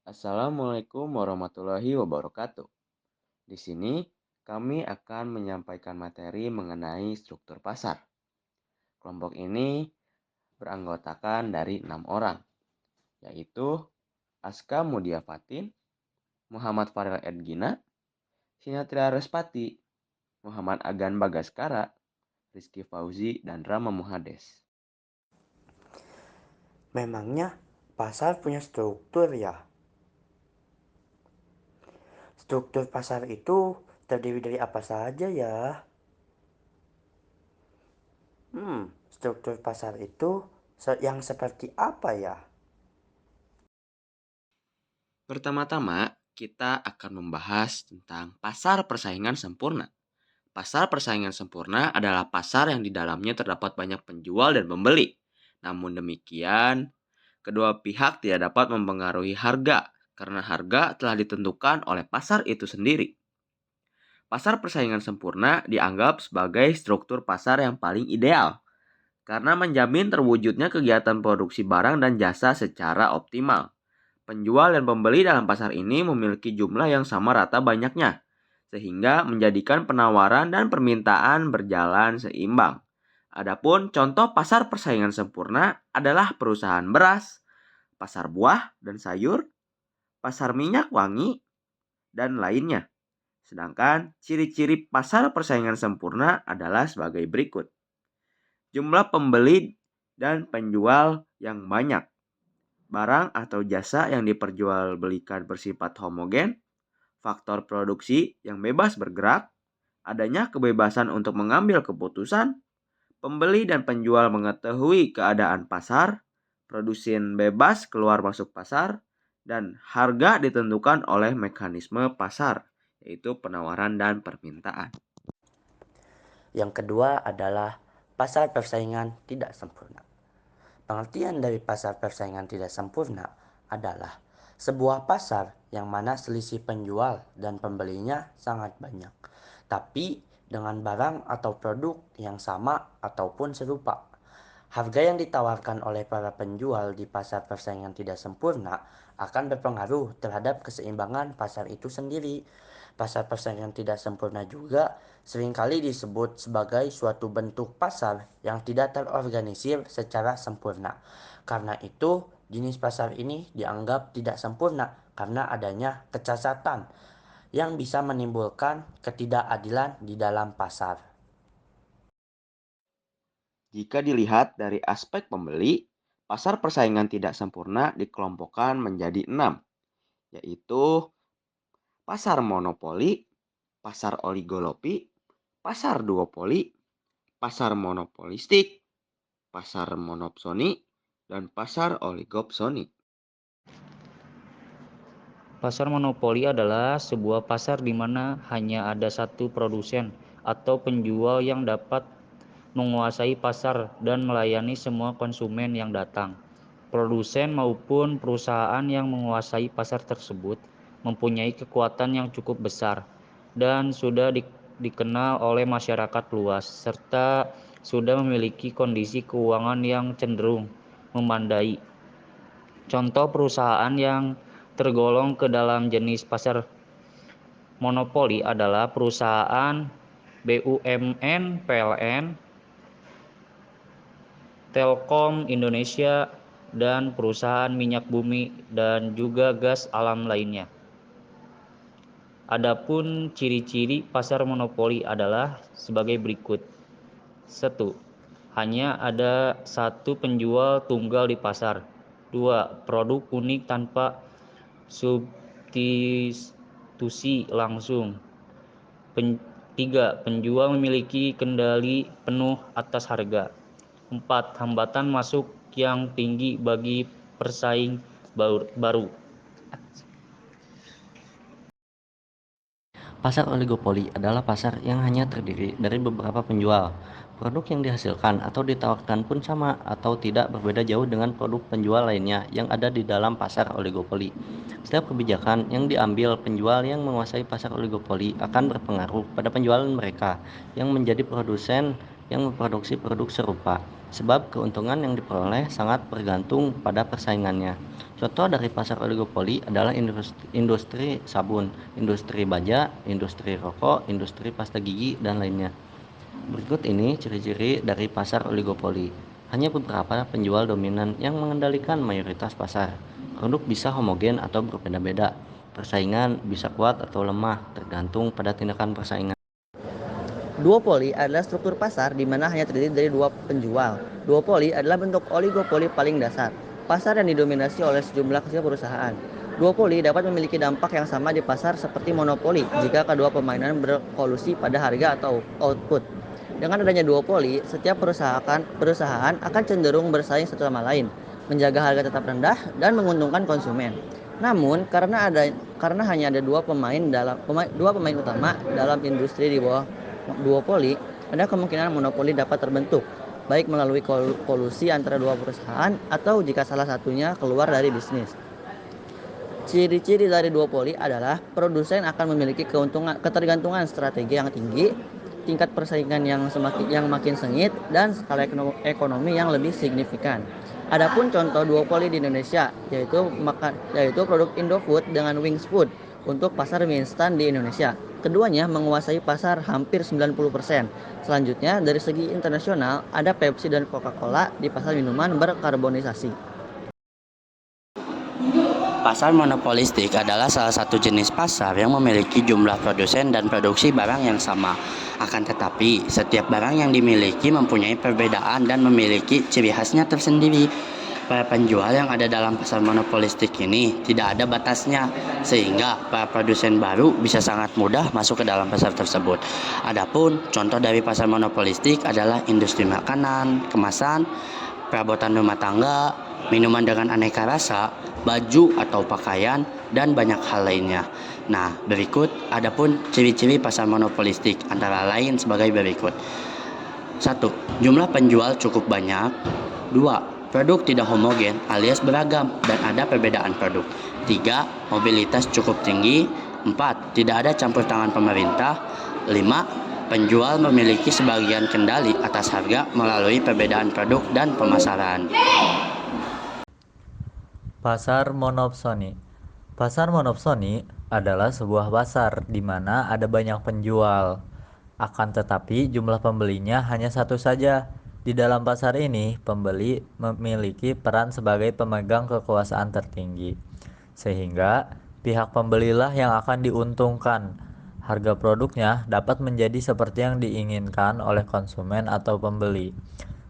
Assalamualaikum warahmatullahi wabarakatuh. Di sini kami akan menyampaikan materi mengenai struktur pasar. Kelompok ini beranggotakan dari 6 orang, yaitu Aska Mudia Fatin, Muhammad Farel Edgina, Sinatria Respati, Muhammad Agan Bagaskara, Rizky Fauzi, dan Rama Muhades. Memangnya pasar punya struktur ya? Struktur pasar itu terdiri dari apa saja ya? Struktur pasar itu yang seperti apa ya? Pertama-tama, kita akan membahas tentang pasar persaingan sempurna. Pasar persaingan sempurna adalah pasar yang di dalamnya terdapat banyak penjual dan pembeli. Namun demikian, kedua pihak tidak dapat mempengaruhi harga karena harga telah ditentukan oleh pasar itu sendiri. Pasar persaingan sempurna dianggap sebagai struktur pasar yang paling ideal karena menjamin terwujudnya kegiatan produksi barang dan jasa secara optimal. Penjual dan pembeli dalam pasar ini memiliki jumlah yang sama rata banyaknya, sehingga menjadikan penawaran dan permintaan berjalan seimbang. Adapun contoh pasar persaingan sempurna adalah perusahaan beras, pasar buah dan sayur, pasar minyak wangi, dan lainnya. Sedangkan ciri-ciri pasar persaingan sempurna adalah sebagai berikut. Jumlah pembeli dan penjual yang banyak. Barang atau jasa yang diperjualbelikan bersifat homogen, faktor produksi yang bebas bergerak, adanya kebebasan untuk mengambil keputusan, pembeli dan penjual mengetahui keadaan pasar, produsen bebas keluar masuk pasar, dan harga ditentukan oleh mekanisme pasar, yaitu penawaran dan permintaan. Yang kedua adalah pasar persaingan tidak sempurna. Pengertian dari pasar persaingan tidak sempurna adalah sebuah pasar yang mana selisih penjual dan pembelinya sangat banyak, tapi dengan barang atau produk yang sama ataupun serupa. Harga yang ditawarkan oleh para penjual di pasar persaingan tidak sempurna akan berpengaruh terhadap keseimbangan pasar itu sendiri. Pasar persaingan tidak sempurna juga seringkali disebut sebagai suatu bentuk pasar yang tidak terorganisir secara sempurna. Karena itu, jenis pasar ini dianggap tidak sempurna karena adanya kecacatan yang bisa menimbulkan ketidakadilan di dalam pasar. Jika dilihat dari aspek pembeli, pasar persaingan tidak sempurna dikelompokkan menjadi 6, yaitu pasar monopoli, pasar oligolopi, pasar duopoli, pasar monopolistik, pasar monopsoni, dan pasar oligopsoni. Pasar monopoli adalah sebuah pasar di mana hanya ada satu produsen atau penjual yang dapat menguasai pasar dan melayani semua konsumen yang datang. Produsen maupun perusahaan yang menguasai pasar tersebut mempunyai kekuatan yang cukup besar dan sudah dikenal oleh masyarakat luas, serta sudah memiliki kondisi keuangan yang cenderung memadai. Contoh perusahaan yang tergolong ke dalam jenis pasar monopoli adalah perusahaan BUMN, PLN, Telkom Indonesia, dan perusahaan minyak bumi dan juga gas alam lainnya. Adapun ciri-ciri pasar monopoli adalah sebagai berikut. 1. Hanya ada satu penjual tunggal di pasar. 2. Produk unik tanpa substitusi langsung. 3. Penjual memiliki kendali penuh atas harga. 4. Hambatan masuk yang tinggi bagi pesaing baru. Pasar oligopoli adalah pasar yang hanya terdiri dari beberapa penjual. Produk yang dihasilkan atau ditawarkan pun sama atau tidak berbeda jauh dengan produk penjual lainnya yang ada di dalam pasar oligopoli. Setiap kebijakan yang diambil penjual yang menguasai pasar oligopoli akan berpengaruh pada penjualan mereka yang menjadi produsen yang memproduksi produk serupa, sebab keuntungan yang diperoleh sangat bergantung pada persaingannya. Contoh dari pasar oligopoli adalah industri sabun, industri baja, industri rokok, industri pasta gigi, dan lainnya. Berikut ini ciri-ciri dari pasar oligopoli. Hanya beberapa penjual dominan yang mengendalikan mayoritas pasar. Produk bisa homogen atau berbeda-beda. Persaingan bisa kuat atau lemah, tergantung pada tindakan persaingan. Duopoli adalah struktur pasar di mana hanya terdiri dari dua penjual. Duopoli adalah bentuk oligopoli paling dasar, pasar yang didominasi oleh sejumlah kecil perusahaan. Duopoli dapat memiliki dampak yang sama di pasar seperti monopoli jika kedua permainan berkolusi pada harga atau output. Dengan adanya duopoli, setiap perusahaan akan cenderung bersaing satu sama lain, menjaga harga tetap rendah dan menguntungkan konsumen. Namun, karena hanya ada dua pemain utama dalam industri di bawah duopoli, ada kemungkinan monopoli dapat terbentuk, baik melalui kolusi antara dua perusahaan atau jika salah satunya keluar dari bisnis. Ciri-ciri dari duopoli adalah produsen akan memiliki ketergantungan strategi yang tinggi, tingkat persaingan yang makin sengit, dan skala ekonomi yang lebih signifikan. Adapun contoh duopoli di Indonesia yaitu produk Indofood dengan Wings Food untuk pasar mie instan di Indonesia. Keduanya menguasai pasar hampir 90%. Selanjutnya, dari segi internasional, ada Pepsi dan Coca-Cola di pasar minuman berkarbonisasi. Pasar monopolistik adalah salah satu jenis pasar yang memiliki jumlah produsen dan produksi barang yang sama. Akan tetapi, setiap barang yang dimiliki mempunyai perbedaan dan memiliki ciri khasnya tersendiri. Para penjual yang ada dalam pasar monopolistik ini tidak ada batasnya, sehingga para produsen baru bisa sangat mudah masuk ke dalam pasar tersebut. Adapun contoh dari pasar monopolistik adalah industri makanan, kemasan, perabotan rumah tangga, minuman dengan aneka rasa, baju atau pakaian, dan banyak hal lainnya. Nah, berikut adapun ciri-ciri pasar monopolistik antara lain sebagai berikut. 1. Jumlah penjual cukup banyak. 2. Produk tidak homogen alias beragam dan ada perbedaan produk. 3. Mobilitas cukup tinggi. 4. Tidak ada campur tangan pemerintah. 5. Penjual memiliki sebagian kendali atas harga melalui perbedaan produk dan pemasaran. Pasar monopsoni. Pasar monopsoni adalah sebuah pasar di mana ada banyak penjual. Akan tetapi jumlah pembelinya hanya satu saja. Di dalam pasar ini, pembeli memiliki peran sebagai pemegang kekuasaan tertinggi. Sehingga pihak pembelilah yang akan diuntungkan. Harga produknya dapat menjadi seperti yang diinginkan oleh konsumen atau pembeli.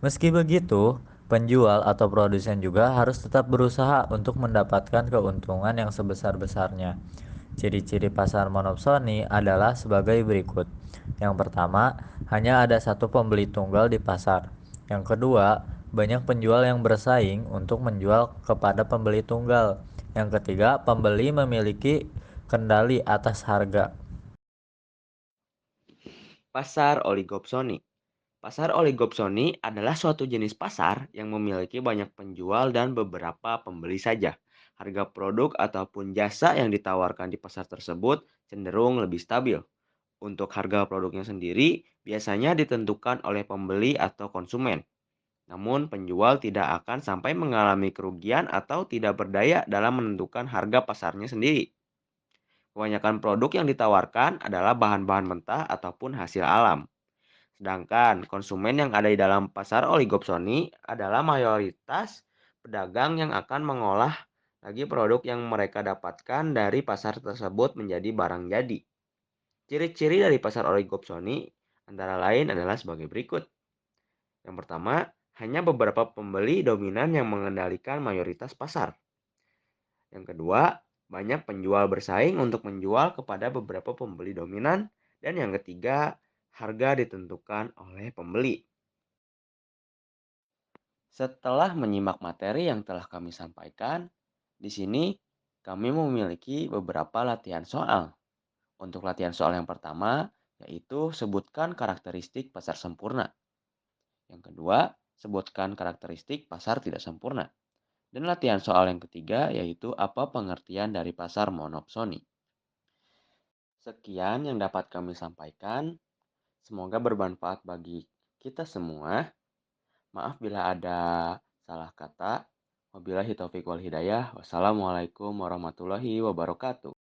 Meski begitu, penjual atau produsen juga harus tetap berusaha untuk mendapatkan keuntungan yang sebesar-besarnya. Ciri-ciri pasar monopsoni adalah sebagai berikut. Yang pertama, hanya ada satu pembeli tunggal di pasar. Yang kedua, banyak penjual yang bersaing untuk menjual kepada pembeli tunggal. Yang ketiga, pembeli memiliki kendali atas harga. Pasar oligopsoni. Pasar oligopsoni adalah suatu jenis pasar yang memiliki banyak penjual dan beberapa pembeli saja. Harga produk ataupun jasa yang ditawarkan di pasar tersebut cenderung lebih stabil. Untuk harga produknya sendiri biasanya ditentukan oleh pembeli atau konsumen. Namun penjual tidak akan sampai mengalami kerugian atau tidak berdaya dalam menentukan harga pasarnya sendiri. Kebanyakan produk yang ditawarkan adalah bahan-bahan mentah ataupun hasil alam. Sedangkan konsumen yang ada di dalam pasar oligopsoni adalah mayoritas pedagang yang akan mengolah lagi produk yang mereka dapatkan dari pasar tersebut menjadi barang jadi. Ciri-ciri dari pasar oligopsoni antara lain adalah sebagai berikut. Yang pertama, hanya beberapa pembeli dominan yang mengendalikan mayoritas pasar. Yang kedua, banyak penjual bersaing untuk menjual kepada beberapa pembeli dominan. Dan yang ketiga, harga ditentukan oleh pembeli. Setelah menyimak materi yang telah kami sampaikan, di sini kami memiliki beberapa latihan soal. Untuk latihan soal yang pertama, yaitu sebutkan karakteristik pasar sempurna. Yang kedua, sebutkan karakteristik pasar tidak sempurna. Dan latihan soal yang ketiga yaitu apa pengertian dari pasar monopsoni. Sekian yang dapat kami sampaikan. Semoga bermanfaat bagi kita semua. Maaf bila ada salah kata. Wabillahi taufiq wal hidayah. Wassalamualaikum warahmatullahi wabarakatuh.